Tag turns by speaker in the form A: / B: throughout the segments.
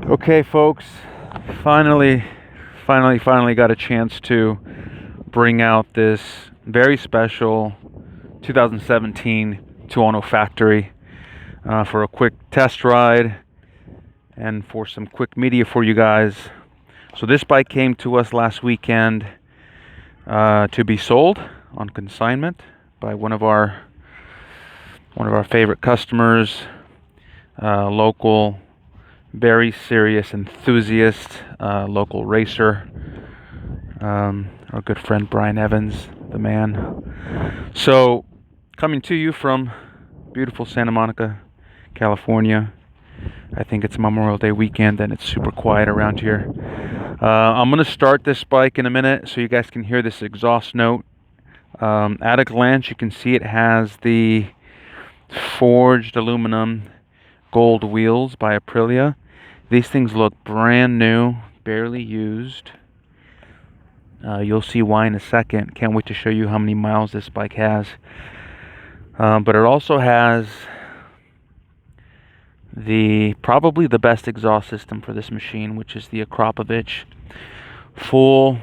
A: Okay, folks, finally got a chance to bring out this very special 2017 Tuono Factory for a quick test ride and for some quick media for you guys. So this bike came to us last weekend to be sold on consignment by one of our favorite customers, local, very serious enthusiast, local racer, our good friend Brian Evans, the man. So, coming to you from beautiful Santa Monica, California. I think it's Memorial Day weekend and it's super quiet around here. I'm going to start this bike in a minute so you guys can hear this exhaust note. At a glance, you can see it has the forged aluminum gold wheels by Aprilia. These things look brand new, barely used. You'll see why in a second. Can't wait to show you how many miles this bike has. But it also has probably the best exhaust system for this machine, which is the Akrapovic full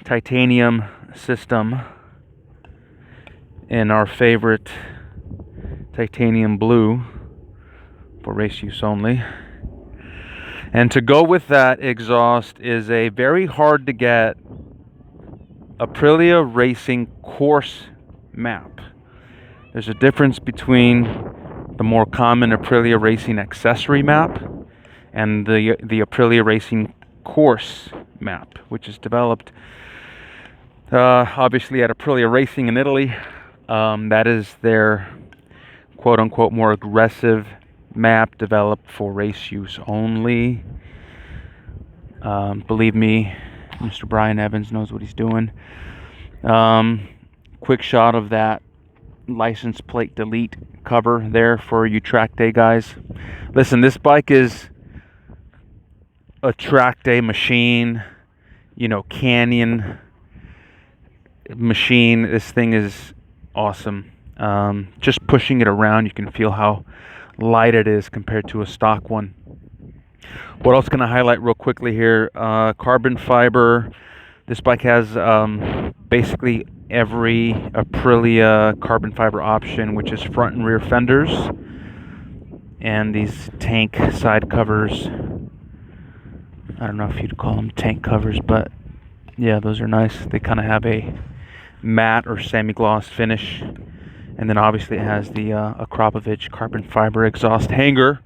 A: titanium system in our favorite titanium blue for race use only. And to go with that exhaust is a very hard to get Aprilia Racing course map. There's a difference between the more common Aprilia Racing accessory map and the Aprilia Racing course map, which is developed obviously at Aprilia Racing in Italy. That is their quote-unquote more aggressive map developed for race use only. Believe me, Mr. Brian Evans knows what he's doing. Quick shot of that license plate delete cover there for you track day guys. Listen, this bike is a track day machine, canyon machine. This thing is awesome. Just pushing it around, you can feel how light it is compared to a stock one. What else can I highlight real quickly here? Carbon fiber. This bike has basically every Aprilia carbon fiber option, which is front and rear fenders and these tank side covers. I don't know if you'd call them tank covers, but yeah, those are nice. They kind of have a matte or semi-gloss finish. And then obviously it has the Akrapovic carbon fiber exhaust hanger.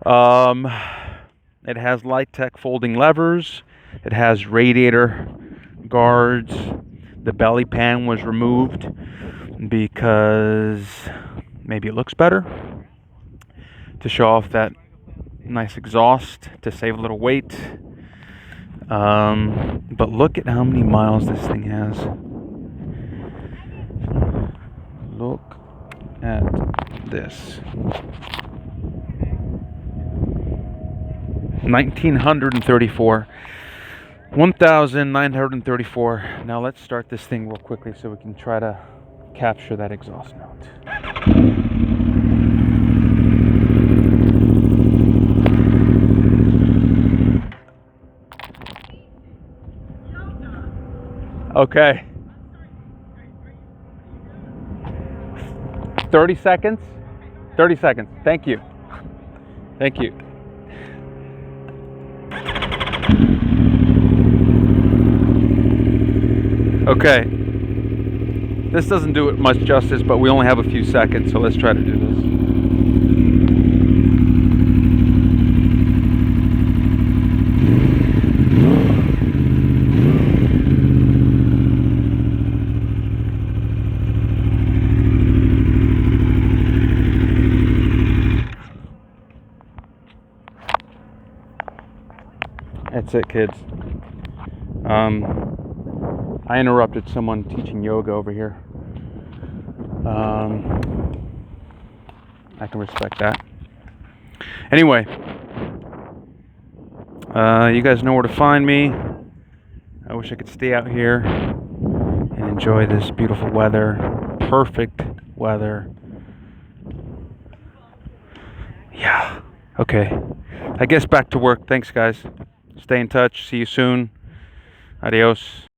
A: It has Light-Tech folding levers. It has radiator guards. The belly pan was removed because maybe it looks better, to show off that nice exhaust, to save a little weight. But look at how many miles this thing has. Look at this. 1934. 1934. Now let's start this thing real quickly so we can try to capture that exhaust note. Okay. 30 seconds? 30 seconds. Thank you. Thank you. Okay. This doesn't do it much justice, but we only have a few seconds, so let's try to do this. That's it, kids. I interrupted someone teaching yoga over here. I can respect that. Anyway, you guys know where to find me. I wish I could stay out here and enjoy this beautiful weather. Perfect weather. Yeah. Okay. I guess back to work. Thanks, guys. Stay in touch. See you soon. Adios.